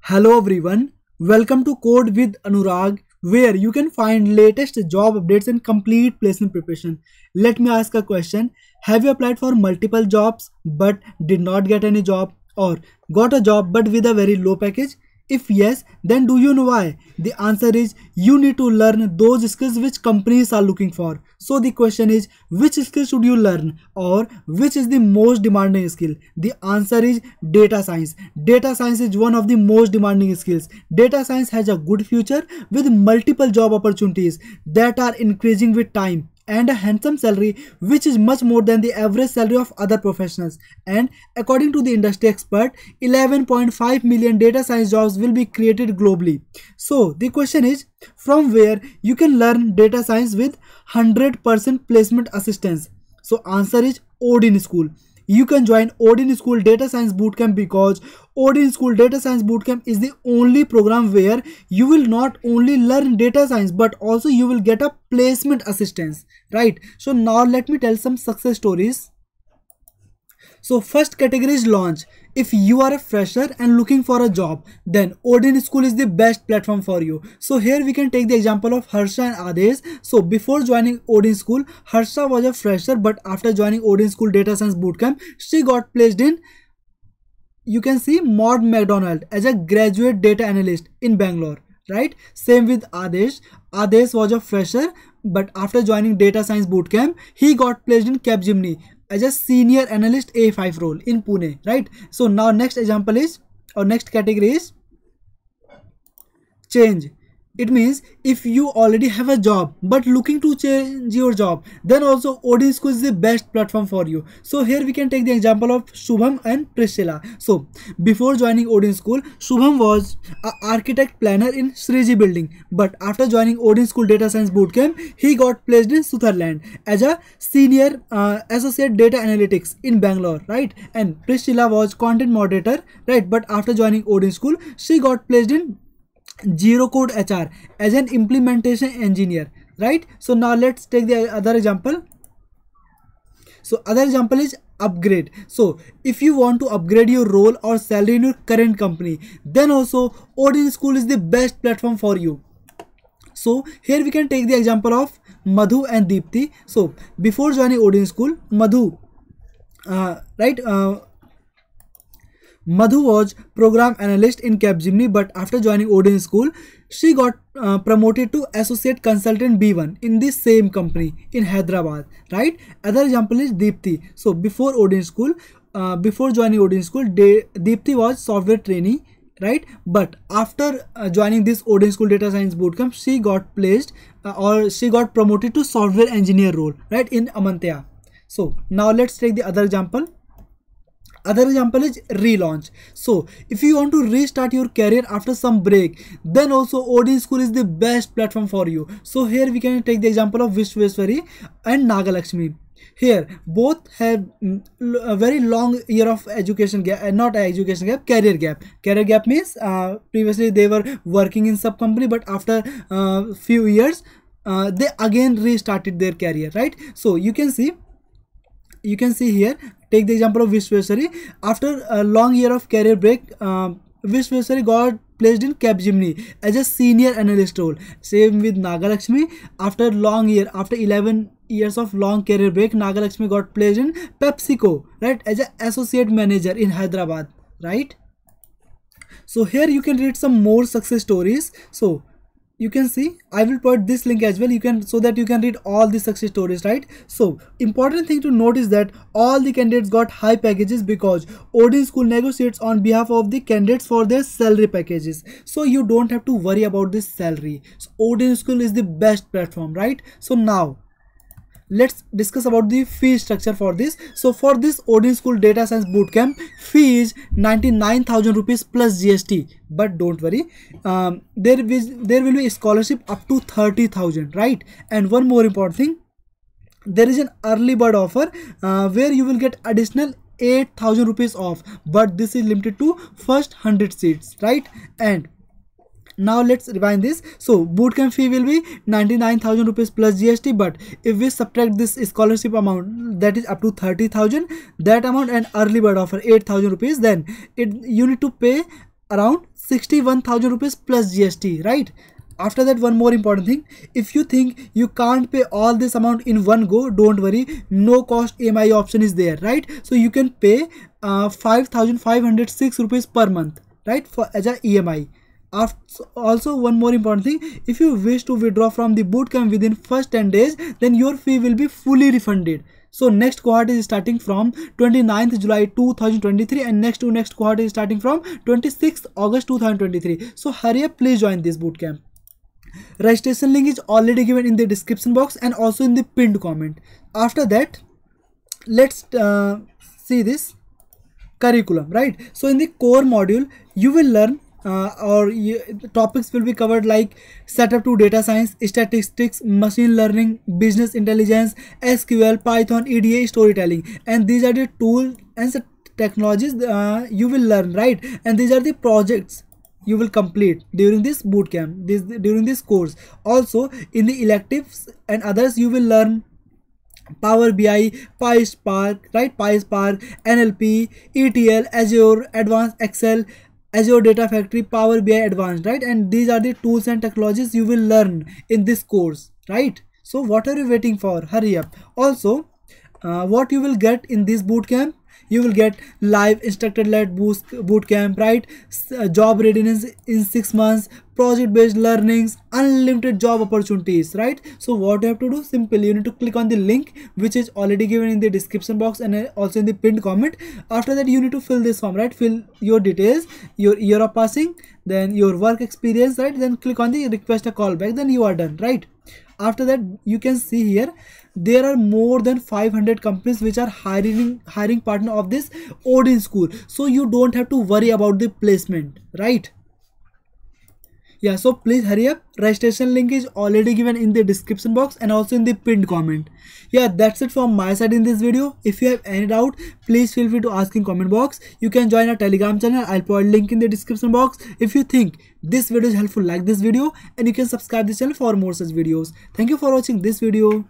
Hello everyone, welcome to Code with Anurag, where you can find latest job updates and complete placement preparation. Let me ask a question. Have you applied for multiple jobs but did not get any job, or got a job but with a very low package? If yes, then do you know why? The answer is you need to learn those skills which companies are looking for. So the question is, which skill should you learn, or which is the most demanding skill? The answer is data science. Data science is one of the most demanding skills. Data science has a good future with multiple job opportunities that are increasing with time, and a handsome salary which is much more than the average salary of other professionals. And according to the industry expert, 11.5 million data science jobs will be created globally. So the question is, from where you can learn data science with 100% placement assistance? So answer is Odin School. You can join Odin School Data Science Bootcamp because Odin School Data Science Bootcamp is the only program where you will not only learn data science but also you will get a placement assistance, right? So now let me tell some success stories. So first category is launch. If you are a fresher and looking for a job, then Odin School is the best platform for you. So here we can take the example of Harsha and Adesh. So before joining Odin School, Harsha was a fresher, but after joining Odin School Data Science Bootcamp, she got placed in, you can see, Maud McDonald as a graduate data analyst in Bangalore, right? Same with Adesh. Adesh was a fresher, but after joining Data Science Bootcamp, he got placed in Capgemini as a senior analyst A5 role in Pune, right? So now next example is, or next category is change. It means if you already have a job but looking to change your job, then also Odin School is the best platform for you. So here we can take the example of Shubham and Priscilla. So before joining Odin School, Shubham was an architect planner in Sriji building, but after joining Odin School Data Science Bootcamp, he got placed in Sutherland as a senior associate data analytics in Bangalore, right? And Priscilla was content moderator, right? But after joining Odin School, she got placed in Zero Code HR as an implementation engineer, right? So now let's take the other example. So other example is upgrade. So if you want to upgrade your role or salary in your current company, then also Odin School is the best platform for you. So here we can take the example of Madhu and Deepti. So before joining Odin School, Madhu was program analyst in Capgemini, but after joining Odin School, she got promoted to associate consultant B1 in the same company in Hyderabad, right? Other example is Deepti. So before Odin School, before joining Odin School, Deepti was software trainee, right? But after joining this Odin School Data Science Bootcamp, she got placed or she got promoted to software engineer role, right, in Amantea. So now let's take the other example. Other example is relaunch. So if you want to restart your career after some break, then also Odin School is the best platform for you. So here we can take the example of Vishweswari and Nagalakshmi. Here both have a very long year of education gap, not education gap, career gap. Career gap means previously they were working in sub company, but after few years they again restarted their career, right? So you can see here, take the example of Vishweswari. After a long year of career break, Vishweswari got placed in Capgemini as a senior analyst role. Same with Nagalakshmi. After 11 years of long career break, Nagalakshmi got placed in PepsiCo, right, as an associate manager in Hyderabad, right? So here you can read some more success stories. So you can see, I will put this link as well, you can, so that you can read all the success stories, right? So important thing to note is that all the candidates got high packages because Odin School negotiates on behalf of the candidates for their salary packages, so you don't have to worry about this salary. So Odin School is the best platform, right? So now let's discuss about the fee structure for this. So for this Odin School Data Science Bootcamp, fee is 99,000 rupees plus GST. But don't worry, there will be a scholarship up to 30,000, right? And one more important thing, there is an early bird offer where you will get additional 8,000 rupees off, but this is limited to first 100 seats, right? And now let's rewind this. So bootcamp fee will be 99,000 rupees plus GST, but if we subtract this scholarship amount, that is up to 30,000, that amount, and early bird offer 8,000 rupees, then you need to pay around 61,000 rupees plus GST, right? After that, one more important thing, if you think you can't pay all this amount in one go, don't worry, no cost EMI option is there, right? So you can pay 5,506 rupees per month, right, for as a EMI. Also, one more important thing, if you wish to withdraw from the bootcamp within first 10 days, then your fee will be fully refunded. So next cohort is starting from 29th July 2023 and next cohort is starting from 26th August 2023. So hurry up, please join this bootcamp. Registration link is already given in the description box and also in the pinned comment. After that, let's see this curriculum, right? So in the core module, you will learn topics will be covered like setup to data science, statistics, machine learning, business intelligence, SQL, Python, EDA, storytelling, and these are the tools and technologies you will learn, right? And these are the projects you will complete during this bootcamp, during this course. Also in the electives and others, you will learn Power BI, PySpark, right? PySpark, NLP, ETL, Azure, Advanced Excel, Azure Data Factory, Power BI Advanced, right? And these are the tools and technologies you will learn in this course, right? So what are you waiting for? Hurry up. Also, what you will get in this bootcamp? You will get live instructor-led bootcamp, right? Job readiness in 6 months, project-based learnings, unlimited job opportunities, right? So what you have to do? Simply, you need to click on the link which is already given in the description box and also in the pinned comment. After that, you need to fill this form, right? Fill your details, your year of passing, then your work experience, right? Then click on the request a callback, then you are done, right? After that, you can see here there are more than 500 companies which are hiring partner of this Odin School, so you don't have to worry about the placement, right? Yeah, so please hurry up. Registration link is already given in the description box and also in the pinned comment. Yeah, that's it from my side in this video. If you have any doubt, please feel free to ask in comment box. You can join our Telegram channel. I'll put a link in the description box. If you think this video is helpful, like this video, and you can subscribe this channel for more such videos. Thank you for watching this video.